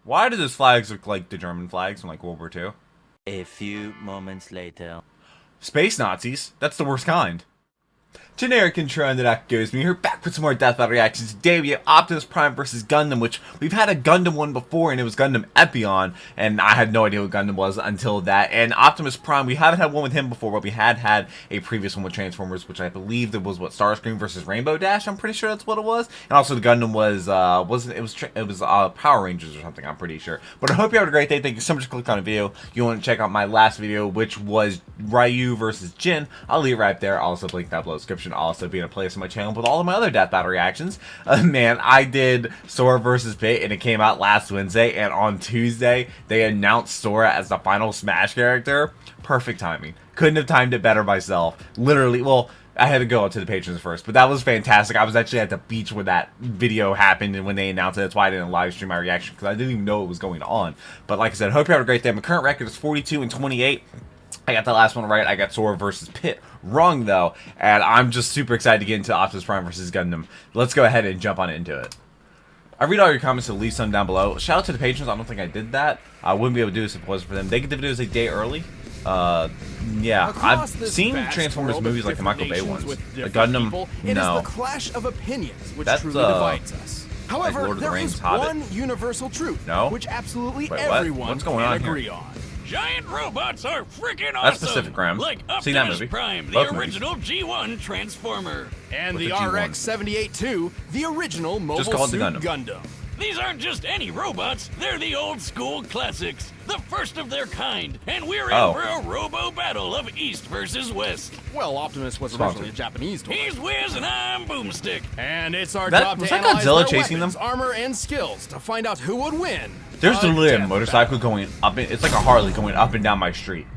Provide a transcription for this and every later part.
Why do those flags look like the German flags from like World War II? A few moments later. Space Nazis? That's the worst kind. Generic intro and theduckgoesmoo here, back with some more Death Battle reactions. Today we have Optimus Prime versus Gundam, which we've had a Gundam one before, and it was Gundam Epion, and I had no idea what Gundam was until that. And Optimus Prime, we haven't had one with him before, but we had a previous one with Transformers, which I believe that was what, Starscream versus Rainbow Dash. I'm pretty sure that's what it was. And also the Gundam was Power Rangers or something. I'm pretty sure. But I hope you have a great day. Thank you so much for clicking on the video. If you want to check out my last video, which was Ryu versus Jin, I'll leave it right there. I'll also link that below the description. Also be in a playlist on my channel with all of my other Death Battle reactions. Man, I did Sora versus Pit, and it came out last Wednesday, and on Tuesday they announced Sora as the final Smash character. Perfect timing. Couldn't have timed it better myself. Literally, well, I had to go out to the patrons first, but that was fantastic. I was actually at the beach when that video happened and when they announced it. That's why I didn't live stream my reaction, because I didn't even know what was going on. But like I said, hope you have a great day. My current record is 42-28. I got the last one right. I got Sora versus Pit wrong, though, and I'm just super excited to get into Optimus Prime versus Gundam. Let's go ahead and jump on into it. I read all your comments, so leave some down below. Shout out to the patrons. I don't think I did that. I wouldn't be able to do this if it wasn't for them. They get the videos a day early. Yeah, I've seen Transformers movies like the Michael Bay ones. The Gundam, it no. is the clash of opinions which That's, truly divides us. However, like there is one universal truth, which absolutely everyone can agree on. Giant robots are freaking awesome! That's Pacific Rim. Like Seen that Optimus movie. Prime, the Both original G1 Transformer. And With the the G1. RX-78-2, the original Mobile Just call it the Suit Gundam. Gundam. These aren't just any robots, they're the old school classics, the first of their kind, and we're in for a robo battle of East versus West. Well, Optimus was originally a Japanese toy. He's Wiz and I'm Boomstick. And it's our job to analyze Godzilla their chasing weapons, them? armor, and skills to find out who would win. There's literally a motorcycle going up, it's like a Harley going up and down my street.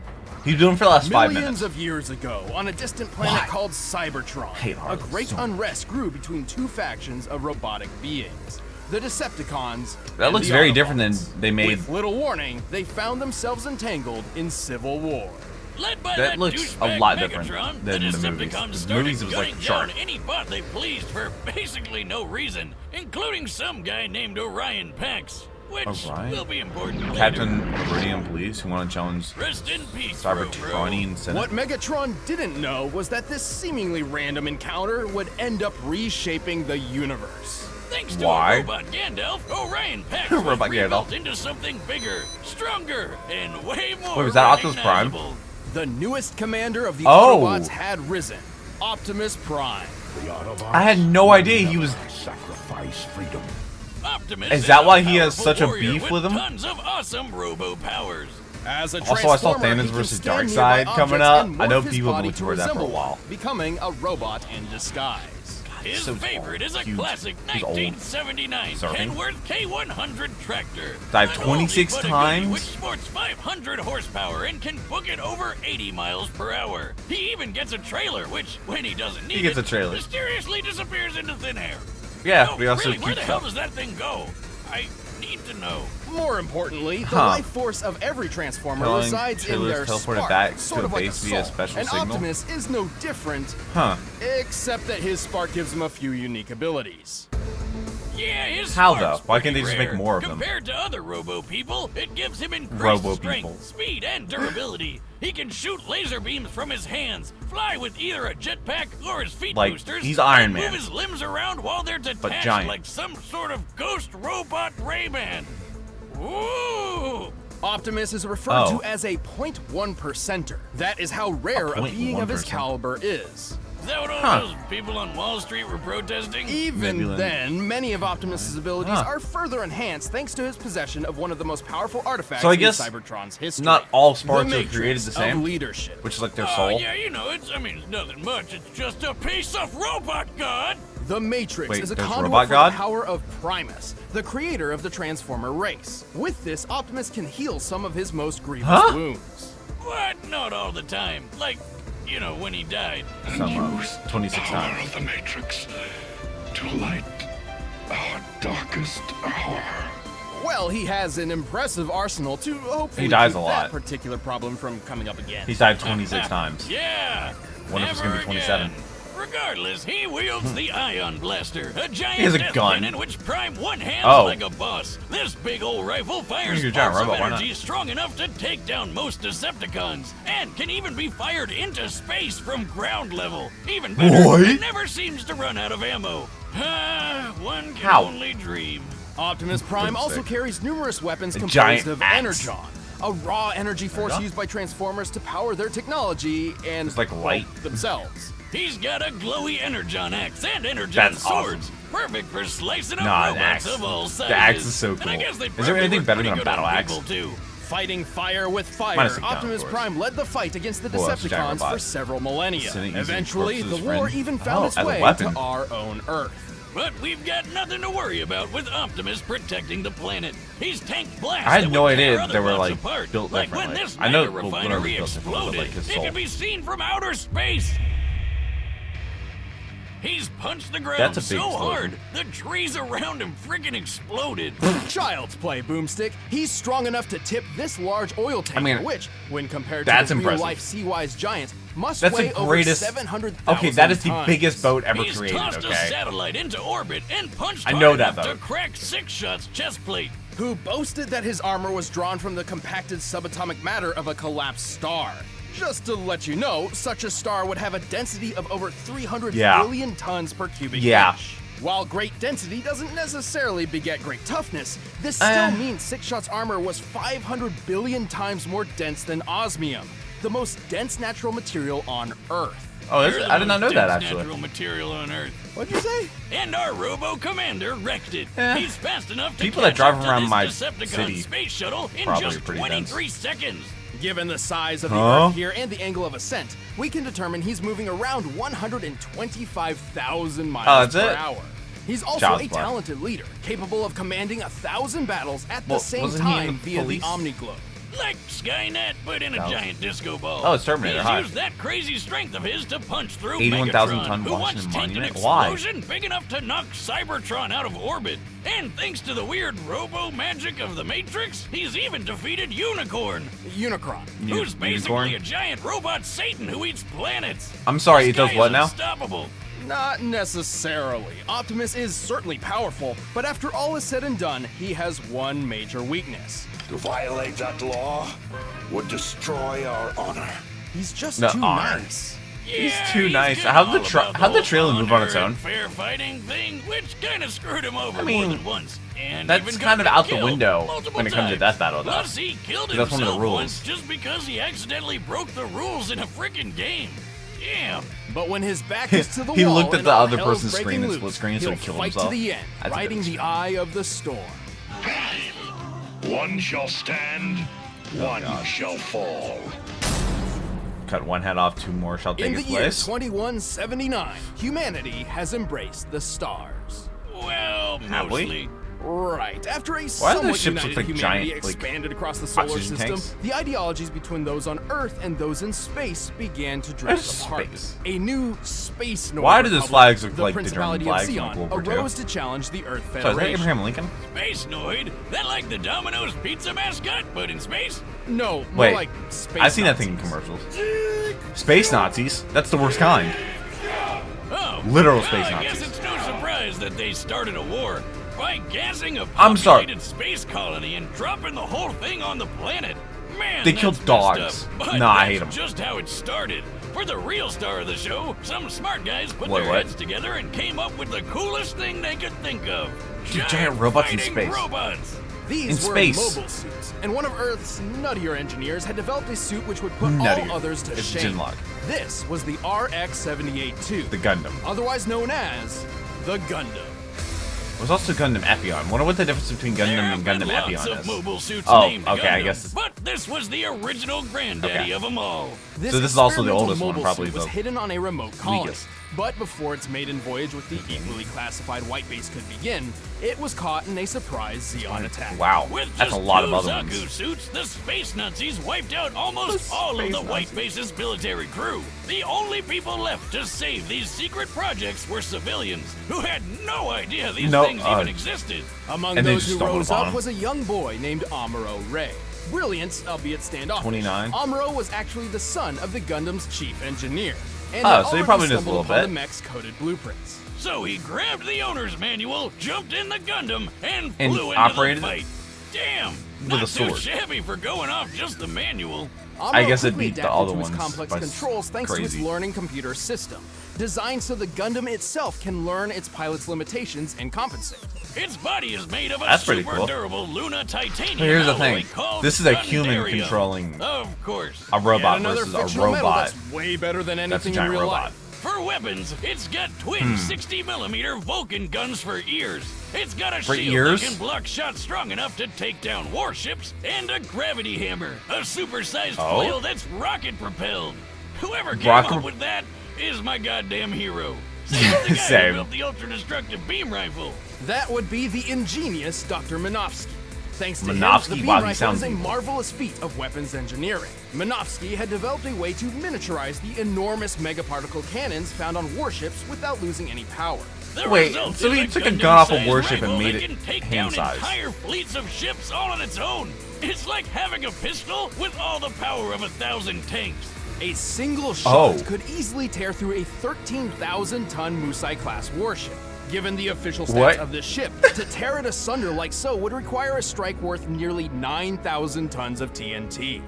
He's doing it for the last 5 minutes. Millions of years ago, on a distant planet called Cybertron, a great unrest grew between two factions of robotic beings. The Decepticons. That looks very different than they made. With little warning, they found themselves entangled in civil war. Led by that looks a lot different Megatron, than the the movies. Decepticons The movies started it was like gunning shark. down any bot they pleased for basically no reason, including some guy named Orion Pax, which will be important Captain Meridian Police who want to challenge Rest in peace, Cybertronian Senate. What Megatron didn't know was that this seemingly random encounter would end up reshaping the universe. Thanks to a robot Gandalf, Orion Pax was rebuilt into something bigger, stronger, and way more Wait, was that Optimus Prime? The newest commander of the Autobots had risen, Optimus Prime. I had no idea he was. Sacrifice freedom. Optimus is that why he has such a beef with him? Tons of awesome robo powers. As a also, I saw Thanos versus Darkseid coming up. I know people have been looking for that for a while. Becoming a robot in disguise. His favorite is a classic 1979 Kenworth K100 tractor. Died 26 times. Which sports 500 horsepower and can book it over 80 miles per hour. He even gets a trailer, which, when he doesn't need it, mysteriously disappears into thin air. Yeah, we also really, where the hell does that thing go? I need to know. More importantly, the life force of every Transformer resides in their spark, back sort to of like a soul. And signal. Optimus is no different, except that his spark gives him a few unique abilities. Yeah, his How though? Why can't they just make more of them? Compared to other robo people, it gives him increased strength, speed, and durability. He can shoot laser beams from his hands, fly with either a jetpack or his feet boosters, he's Iron Man, move his limbs around while they're detached like some sort of ghost robot Rayman. Ooh! Optimus is referred to as a 0.1%er. That is how rare a being of his caliber is. Is that what all those people on Wall Street were protesting? Even then, many of Optimus's abilities are further enhanced thanks to his possession of one of the most powerful artifacts in Cybertron's history. Not all sparks are created the same. Leadership. Which is like their soul. Yeah, you know, it's nothing much. It's just a piece of robot god. The Matrix is a conduit for the power of Primus, the creator of the Transformer race. With this, Optimus can heal some of his most grievous wounds. What? Not all the time. Like, you know, when he died. Some 26 times. Of the Matrix to light our darkest hour. Well, he has an impressive arsenal to hopefully keep that particular problem from coming up again. He's died 26 times. Yeah. Wonder if it's gonna be 27. Regardless, he wields the Ion Blaster, a giant has a death gun. cannon which Prime one-hands Oh. like a boss. This big old rifle fires You're a giant sparks of robot, why not? energy strong enough to take down most Decepticons, and can even be fired into space from ground level. Even better, What? it never seems to run out of ammo. One can How? only dream. Optimus Prime also sick. carries numerous weapons composed giant of axe. energon, a raw energy force Energon? used by Transformers to power their technology and It's like light. themselves. He's got a glowy energon axe and energon That's swords, perfect for slicing up Nah, the robots axe- of all sizes. the axe is so And I cool. guess they Is there probably anything work better pretty than a good on battle axe? people, too. Fighting fire with fire, Minus the gun, of Optimus course. Prime led the fight against the Well, that's a giant Decepticons robot. for several millennia. Sitting using Eventually, the corpses, war friend. even found Oh, its as a way weapon. to our own Earth. But we've got nothing to worry about with Optimus protecting the planet. He's tank blast. I had that no would tear idea other they were, bots like, apart. built like when differently. this I know, mega well, whenever refinery they built it, exploded, like, his it soul. could be seen from outer space. He's punched the ground That's a big so explosion. hard, the trees around him freaking exploded. Child's play, Boomstick. He's strong enough to tip this large oil tanker, mean, which, when compared that's to the impressive. real-life sea-wise giant, must That's weigh the greatest. over 700,000 Okay, that is the tons. biggest boat ever He's created. tossed a Okay. satellite into orbit and punched I hard know that, enough though. to crack 6 shots chest plate. Who boasted that his armor was drawn from the compacted subatomic matter of a collapsed star. Just to let you know, such a star would have a density of over 300 Yeah. billion tons per cubic Yeah. inch. While great density doesn't necessarily beget great toughness, this still means Six Shot's armor was 500 billion times more dense than osmium, the most dense natural material on Earth. Oh, You're the I did not know most that dense actually. Natural material on Earth. What'd you say? And our Robo Commander wrecked it. Eh. He's fast enough to People catch that drive up to around this my Decepticon city space shuttle in probably just pretty 23 seconds. Given the size of the Huh? Earth here and the angle of ascent, we can determine he's moving around 125,000 miles Oh, that's per it? hour. He's also Child's a play. talented leader, capable of commanding 1,000 battles at the Well, same wasn't he in time the via police? the Omniglobe. Like Skynet, but in a That was- giant disco ball. Oh, it's Terminator, He's huh? used that crazy strength of his to punch through 81,000 Megatron, ton who once Washington tanked an Monument? Why? explosion big enough to knock Cybertron out of orbit. And thanks to the weird robo magic of the Matrix, he's even defeated Unicorn, Unicron. who's basically Unicorn? a giant robot Satan who eats planets. I'm sorry, This it does guy what is now? Unstoppable. Not necessarily. Optimus is certainly powerful, but after all is said and done, he has one major weakness. To violate that law would destroy our honor. He's just No, too honor. nice. Yeah, too nice. good How'd the all tra- about how'd the whole trailer move on its honor own? and fair fighting thing, which kind of screwed him over I mean, more than once. And that's even kind got of out the killed window multiple when it comes to times. Death Battle, though. Plus, he killed That's one of the himself rules. once just because he accidentally broke the rules in a freaking game. Damn. But when his back is to the He wall looked at and the all other hell is person's breaking screen and loose, split screen, so he he'll killed fight himself. to the end, That's a riding bit the eye of the storm. One shall stand, one shall fall. Cut one head off, two more shall take In the its year place. 2179, humanity has embraced the stars. Well, Have we? mostly. Right. After a Why do somewhat those ships united look like humanity giant, like, expanded across the solar oxygen system, tanks? the ideologies between those on Earth and those in space began to drift Where's apart. space? A new space Nord Why do those Republic, flags look the like the Principality German of flags from Sion, World War II? arose to challenge the Earth So is Federation. that Abraham Lincoln? Space Noid? That like the Domino's pizza mascot, but in space? No, more Wait, like space I've seen that thing in Nazis. commercials. Space Nazis? That's the worst kind. Oh, Literal well, space I guess Nazis. it's no surprise that they started a war by gassing a I'm sorry. populated space colony and dropping the whole thing on the planet. Man, They that's killed messed dogs. up, but Nah, I that's hate 'em. just how it started. For the real star of the show, some smart guys put Wait, their what? heads together and came up with the coolest thing they could think of. Giant robots in fighting space. robots. These In were space. mobile suits, and one of Earth's nuttier engineers had developed a suit which would put Nuttier. all others to It's shame. Genlock. This was the RX-78-2, The Gundam. otherwise known as the Gundam. There's also Gundam Epion. Wonder what the difference between There Gundam have and been Gundam lots Epion of is. mobile suits Oh, named okay, I Gundam, guess it's- but this was the original granddaddy Okay. of them all. So this is also the experimental oldest one, mobile probably suit was the hidden on a remote colony. weakest. But before its maiden voyage with the equally classified white base could begin, it was caught in a surprise Xeon attack. Wow, With that's a just lot of two other Zaku ones. suits, the space Nazis wiped out almost The all of the space white Nazis. base's military crew. The only people left to save these secret projects were civilians who had no idea these things even existed. Among And they those just who stumbled rose upon up him. was a young boy named Amuro Ray. Brilliant, albeit standoffish. 29. Amuro was actually the son of the Gundam's chief engineer. and Oh, had so he already probably knows a stumbled little upon bit. the mech's coded blueprints. So he grabbed the owner's manual, jumped in the Gundam, and And flew into operated the it? fight. Damn, With not a too sword. shabby for going off just the manual. I guess it quickly beat the adapted other to its ones complex by controls thanks to its crazy. learning computer system, designed so the Gundam itself can learn its pilot's limitations and compensate. Its body is made of a That's pretty super cool. durable Luna titanium But here's the alloy thing. called This is a human Gundarium. controlling Of course. a robot Yet another versus a fictional metal robot. that's way better than That's a anything in giant real robot. life. For weapons, it's got twin 60mm Vulcan guns for ears. It's got a For shield ears? that can block shots strong enough to take down warships, and a gravity hammer, a supersized Oh? flail that's rocket propelled. Whoever came Rocket- up with that is my goddamn hero. Same as the guy Same. who built the ultra-destructive beam rifle. That would be the ingenious Dr. Minovsky. Thanks to him, Minovsky? the beam Wow, he rifle sounds is a evil. marvelous feat of weapons engineering. Minovsky had developed a way to miniaturize the enormous megaparticle cannons found on warships without losing any power. The Wait, result so is he a took a gun off a Gundam-sized warship and rifle made that it can take hand down size. entire fleets of ships all on its own. It's like having a pistol with all the power of 1,000 tanks. A single shot Oh. could easily tear through a 13,000-ton Musai-class warship. Given the official stats What? of this ship, to tear it asunder like so would require a strike worth nearly 9,000 tons of TNT.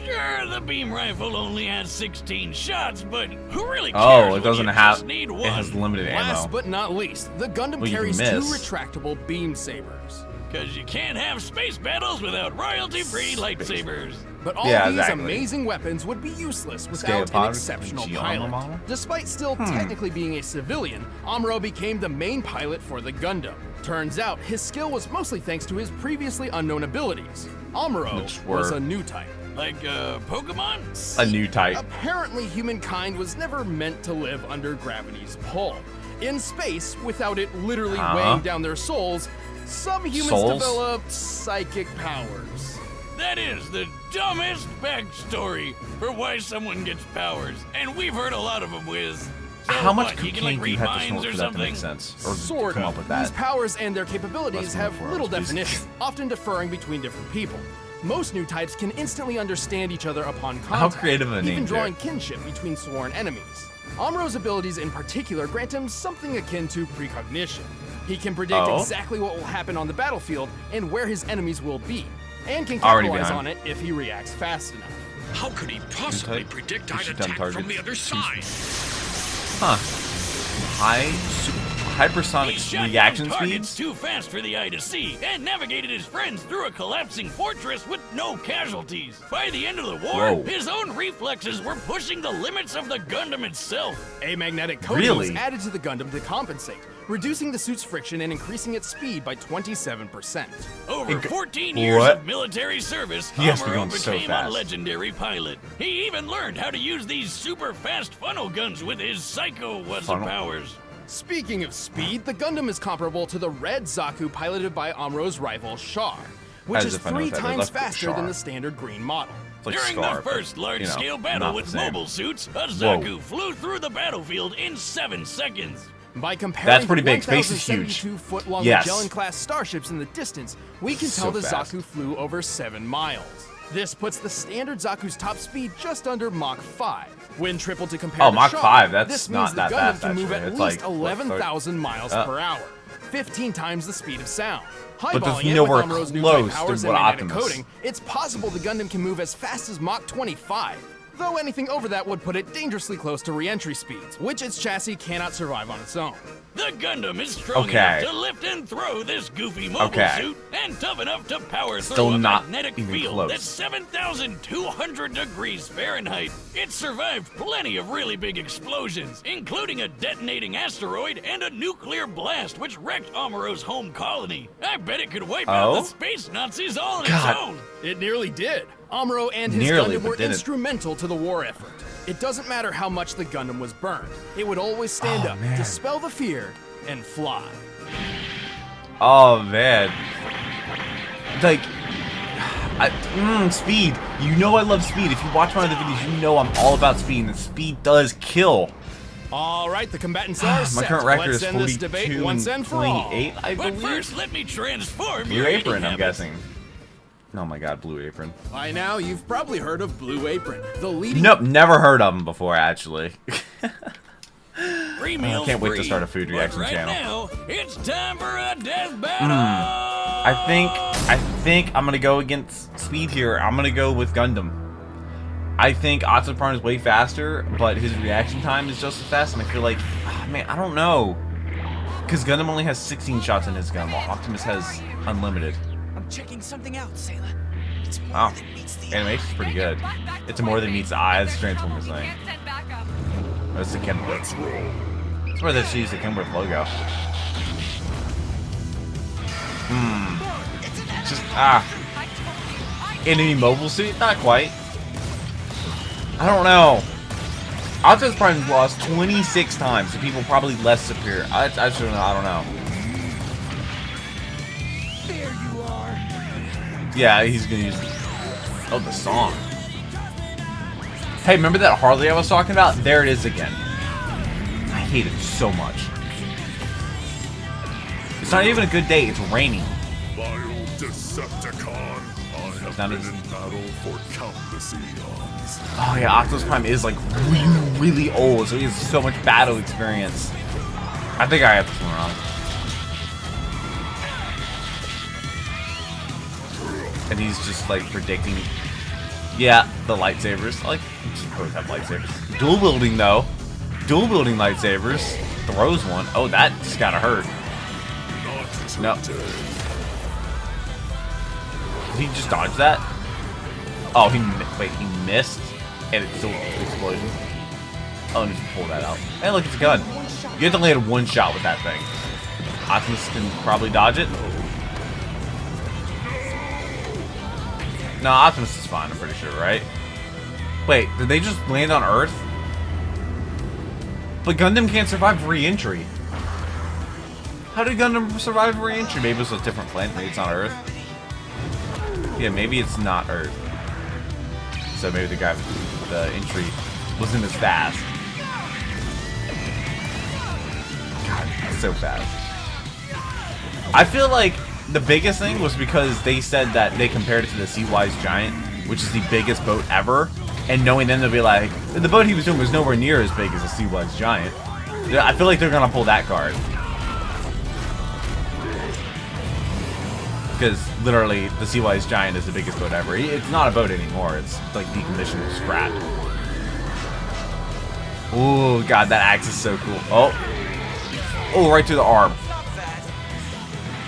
Sure, the beam rifle only has 16 shots, but who really cares Oh, when it doesn't you have. just need It one? has limited Last ammo. but not least, the Gundam Well, you can carries two miss. retractable beam sabers. Because you can't have space battles without royalty-free lightsabers. But all Yeah, these exactly. amazing weapons would be useless without an Scaled exceptional G armor pilot. model? Despite still technically being a civilian, Amuro became the main pilot for the Gundam. Turns out, his skill was mostly thanks to his previously unknown abilities. Amuro Which was were- a new type. Like, Pokemon? A new type. Apparently, humankind was never meant to live under gravity's pull. In space, without it literally weighing down their souls, some humans Souls? developed psychic powers. That is the dumbest backstory for why someone gets powers, and we've heard a lot of them, Wiz. So How much what, he can, like, cocaine do you read have to minds snort or for that to make something? sense? Or Sort come of. up with These that? powers and their capabilities Less have than 4 little hours, please. definition, often differing between different people. Most new types can instantly understand each other upon contact, How creative of a even name, drawing Jack. kinship between sworn enemies. Amuro's abilities in particular grant him something akin to precognition. He can predict Oh? exactly what will happen on the battlefield and where his enemies will be, and can Already capitalize behind. on it if he reacts fast enough. How could he possibly Type. predict We I'd should done attack target. from the other side? Huh. Hypersonic He shot reaction down targets speeds? too fast for the eye to see, and navigated his friends through a collapsing fortress with no casualties. By the end of the war, Whoa. his own reflexes were pushing the limits of the Gundam itself. A magnetic coating was Really? added to the Gundam to compensate, reducing the suit's friction and increasing its speed by 27%. Over 14 years What? of military service, He has to be Amuro going so became a fast. legendary pilot. He even learned how to use these super fast funnel guns with his psycho Funnel? powers. Speaking of speed, the Gundam is comparable to the red Zaku piloted by Amuro's rival Char, which As is if I know 3 what that is. times That's faster Char. than the standard green model. It's like During Scar, the but, first large-scale battle not with the same. mobile suits, a Zaku flew through the battlefield in 7 seconds. By comparing That's pretty the big. Space is huge. 1,072-foot-long Yes. Magellan-class starships in the distance, we can So tell the fast. Zaku flew over 7 miles. This puts the standard Zaku's top speed just under Mach 5. When tripled to compare Oh, to Mach Char, 5, that's this not means the that Gundam fast, can move actually. at It's least like, what, 11,000 miles per hour, 15 times the speed of sound. But that's Highballing it nowhere with Amuro's new close type to powers and what magnetic Optimus. coating, it's possible the Gundam can move as fast as Mach 25. Though anything over that would put it dangerously close to re-entry speeds, which its chassis cannot survive on its own. The Gundam is strong Okay. enough to lift and throw this goofy mobile Okay. suit, and tough enough to power Still through a not magnetic even field close. that's 7,200 degrees Fahrenheit. It survived plenty of really big explosions, including a detonating asteroid and a nuclear blast which wrecked Amuro's home colony. I bet it could wipe out Oh? the space Nazis all on God. its own. It nearly did. Amuro and his Nearly, Gundam but were didn't. instrumental to the war effort. It doesn't matter how much the Gundam was burned. It would always stand Oh, up, man. dispel the fear, and fly. Oh man. Like, speed. You know I love speed. If you watch my other videos, you know I'm all about speed, and speed does kill. All right, the combatants are My set. current record Let's is end this debate 42 once and and for all. 28, I But believe. first, let me transform Blue your Apron, eating I'm habits. guessing. Oh my god, Blue Apron. By now, you've probably heard of Blue Apron, the leading... Nope, never heard of them before, actually. Free meals I can't wait to free. start a food reaction But right channel. now, it's time for a death battle. I think I'm gonna go against speed here. I'm gonna go with Gundam. I think Optimus Prime is way faster, but his reaction time is just as fast, and I feel like, man, I don't know. Because Gundam only has 16 shots in his gun, while Optimus has unlimited. I'm checking something out, Sailor. It's more Wow, than meets the animation's pretty good. It's more than meets the eyes, Transformers thing. That's the Kenworth. That's where they should use the Kenworth logo. Just, enemy mobile suit? Not quite. I don't know. Optimus Prime lost 26 times to people probably less superior. I don't know. There you are. Yeah, he's gonna use the song. Hey, remember that Harley I was talking about? There it is again. I hate it so much. It's not even a good day, it's raining. Vile Decepticon, I have Not been as- in battle for countless eons. Oh yeah, Optimus Prime is like really, really old, so he has so much battle experience. I think I have this one wrong. And he's just like predicting. Yeah, the lightsabers. Like, both have lightsabers. Dual wielding though. Dual wielding lightsabers. Throws one. Oh, that's gotta hurt. No. Did he just dodge that? Oh, he missed, and it's still an explosion. Oh, and just pull that out. Hey, look, it's a gun. You have to land one shot with that thing. Optimus can probably dodge it. No, Optimus is fine, I'm pretty sure, right? Wait, did they just land on Earth? But Gundam can't survive re-entry. How did Gundam survive re-entry? Maybe it's a different planet, maybe it's not Earth. Yeah, maybe it's not Earth. So maybe the guy with the entry wasn't as fast. God, that's so fast. I feel like the biggest thing was because they said that they compared it to the Sea-Wise Giant, which is the biggest boat ever. And knowing them, they'll be like, the boat he was doing was nowhere near as big as the Sea-Wise Giant. I feel like they're gonna pull that card. Because literally, the Sea-Wise Giant is the biggest boat ever. It's not a boat anymore. It's like decommissioned and scrapped. Oh god, that axe is so cool. Oh, right to the arm.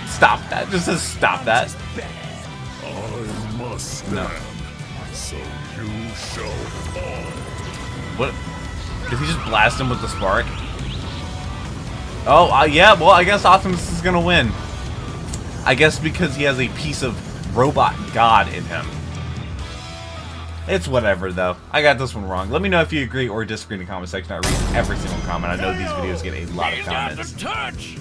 Stop that. Just says stop that. I must stand, No. so you shall fall. What? Did he just blast him with the spark? Oh, yeah. Well, I guess Optimus is gonna win. I guess because he has a piece of robot god in him. It's whatever, though. I got this one wrong. Let me know if you agree or disagree in the comment section. I read every single comment. I know these videos get a lot of He's got comments. the touch.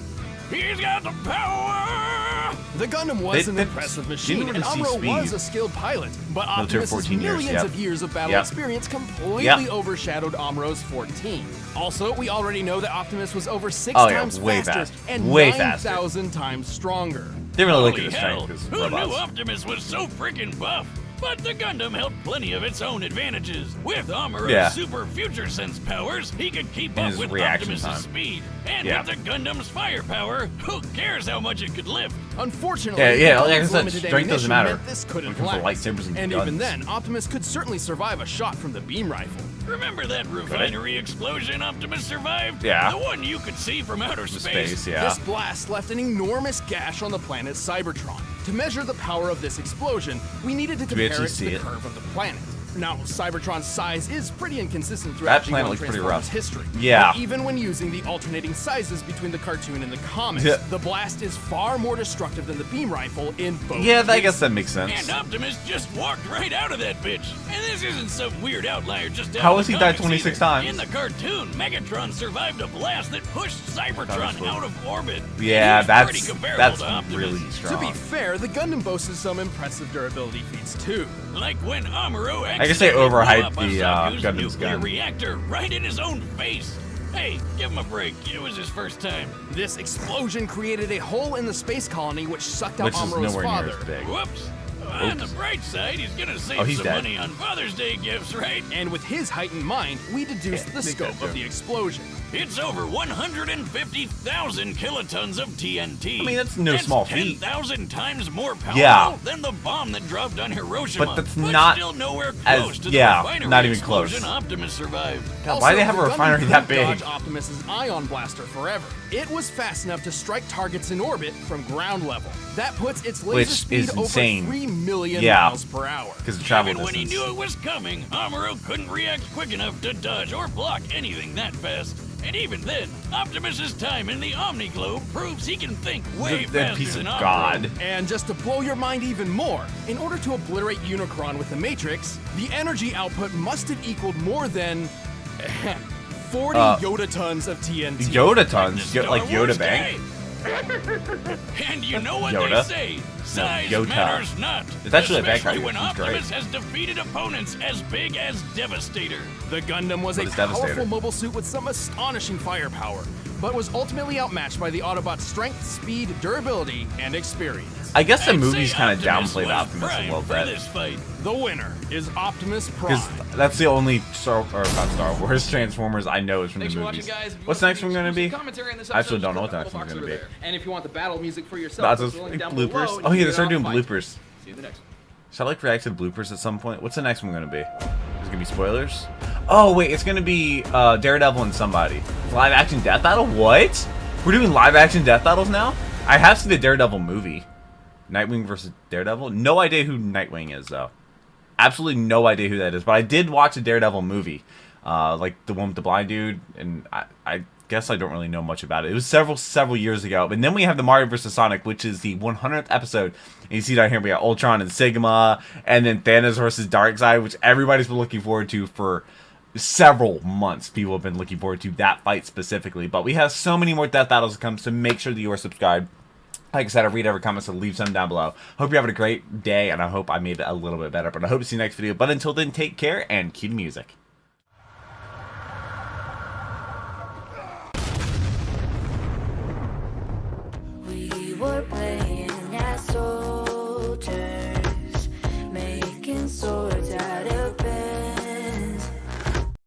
He's got the power. The Gundam was an They impressive machine, didn't and really see Amuro speed. was a skilled pilot. But Military Optimus' 14 years, millions yep. of years of battle Yep. experience completely Yep. overshadowed Amuro's 14. Also, we already know that Optimus was over 6 Oh, yeah, times way faster faster. and Way faster. 9,000 times stronger. Didn't really look at Holy his hell, strength because who robots. knew Optimus was so freaking buff? But the Gundam held plenty of its own advantages. With Amuro's Yeah. super future sense powers, he could keep And up his with reaction Optimus's time. speed. And Yeah. with the Gundam's firepower, who cares how much it could lift? Unfortunately, Yeah, the like I Gundam's said, limited strength doesn't ammunition matter. meant this couldn't Looking for last. lightsabers and even guns. then, Optimus could certainly survive a shot from the beam rifle. Remember that refinery explosion Optimus survived? Yeah. The one you could see from outer The space. space, yeah. This blast left an enormous gash on the planet Cybertron. To measure the power of this explosion, we needed to we compare actually it to see the it? curve of the planet. Now, Cybertron's size is pretty inconsistent throughout That planet G1 looks pretty Transformers rough. history. Yeah. But even when using the alternating sizes between the cartoon and the comics, Yeah. the blast is far more destructive than the beam rifle in both Yeah, I guess cases. that makes sense. And Optimus just walked right out of that bitch. And this isn't some weird outlier just out How of has the he died comics 26 either. times? In the cartoon, Megatron survived a blast that pushed Cybertron explode. out of orbit. Yeah, He was pretty that's comparable to Optimus. really To strong. be fair, the Gundam boasted some impressive durability feats too. Like when Amuro guess they accidentally blew overhyped up the, Asaku's Gundam's nuclear gun. reactor right in his own face. Hey, give him a break. It was his first time. This explosion created a hole in the space colony which sucked out Which is Amuro's nowhere near father. as big. Whoops. On the bright side, he's gonna save he's some dead. money on Father's Day gifts, right? And with his heightened mind, we deduced the scope of the explosion. It's over 150,000 kilotons of TNT. I mean, that's no small feat. 10,000 times more powerful Yeah. than the bomb that dropped on Hiroshima. But that's not still nowhere as- close to yeah, the refinery not even close. explosion Optimus survived. God, why do they have a the Gundam refinery couldn't that big? dodge Optimus's ion blaster forever. It was fast enough to strike targets in orbit from ground level. That puts its laser Which speed is over insane. 3 million Yeah. miles per hour. Because of travel Even when he distance. knew it was coming, Amuro couldn't react quick enough to dodge or block anything that fast. And even then, Optimus's time in the Omni-Globe proves he can think way That faster piece of than Amuro. God. And just to blow your mind even more, in order to obliterate Unicron with the Matrix, the energy output must have equaled more than 40 Yoda tons of TNT. Yoda tons, Star like Yoda Wars Bank. Day. And you know what Yoda? they say, size Yota. matters not. It's actually a bank Especially card. when It's great. Optimus has defeated opponents as big as Devastator. The Gundam was a What is Devastator? powerful mobile suit with some astonishing firepower, but was ultimately outmatched by the Autobot's strength, speed, durability, and experience. I guess the I'd movies say kind of Optimus downplayed was Optimus a primed little for bit. this fight. The winner is Optimus Prime. Because that's the only not Star Wars Transformers I know is from Thanks the for movies. watching, guys. If you What's want next some one going to be? exclusive commentary on this I actually episode, don't know what the check next out one's the going to box be. over there. And if you want the battle music for yourself, That's there's just a link down bloopers. below, Oh and you yeah, can they get started it doing on the fight. bloopers. See you in the next one. Should I like react to bloopers at some point? What's the next one going to be? Is it going to be spoilers? Oh wait, it's going to be Daredevil and somebody. Live action death battle? What? We're doing live action death battles now? I have seen the Daredevil movie. Nightwing versus Daredevil? No idea who Nightwing is though. Absolutely no idea who that is. But I did watch a Daredevil movie. Like the one with the blind dude. And I guess I don't really know much about it. It was several years ago. But then we have the Mario vs. Sonic, which is the 100th episode. And you see down here we got Ultron and Sigma. And then Thanos versus Darkseid, which everybody's been looking forward to for several months. People have been looking forward to that fight specifically. But we have so many more death battles to come. So make sure that you are subscribed. Like I said, I read every comment, so leave some down below. Hope you're having a great day, and I hope I made it a little bit better. But I hope to see you next video. But until then, take care, and cue the music. We were playing